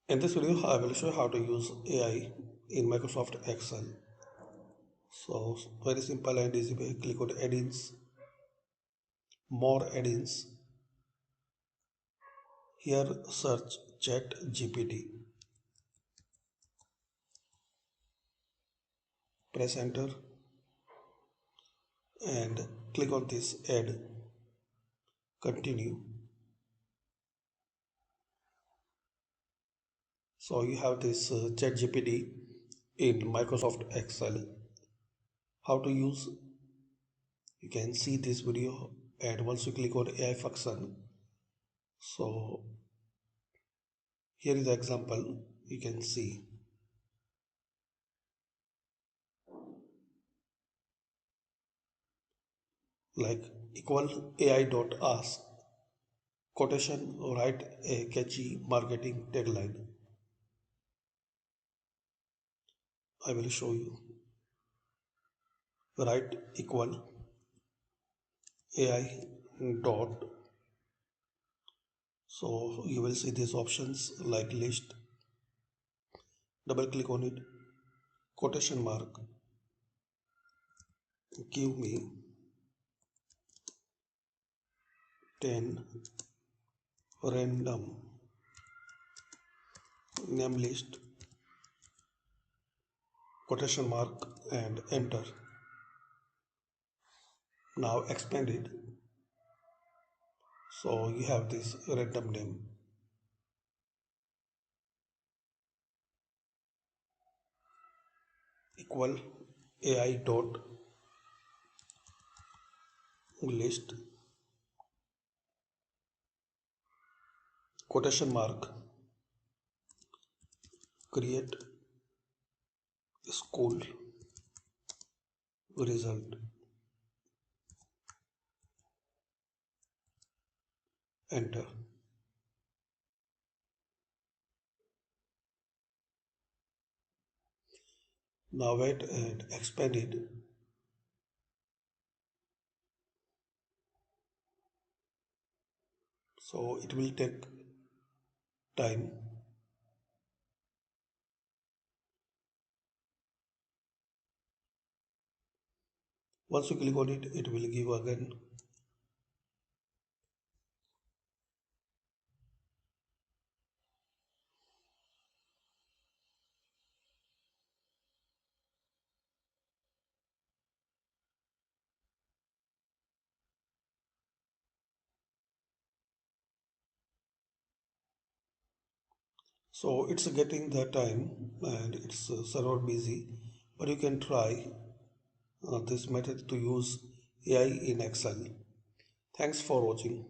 In this video, I will show you how to use AI in Microsoft Excel. So, very simple and easy way. Click on add-ins, more add-ins. Here, search Chat GPT. Press enter and click on this add. Continue. So, you have this Chat GPT in Microsoft Excel. How to use? You can see this video, and once you click on AI function, so here is the example you can see. Like equal AI dot ask quotation, write a catchy marketing tagline. I will show you. Write equal AI dot. So you will see these options like list. Double click on it. Quotation mark. Give me 10 random name list. Quotation mark and enter. Now expand it. So you have this random name. Equal AI dot list quotation mark create school result, enter. Now wait and expand it. So it will take time. Once you click on it, it will give again. So it's getting the time and it's server busy, but you can try this method to use AI in Excel. Thanks for watching.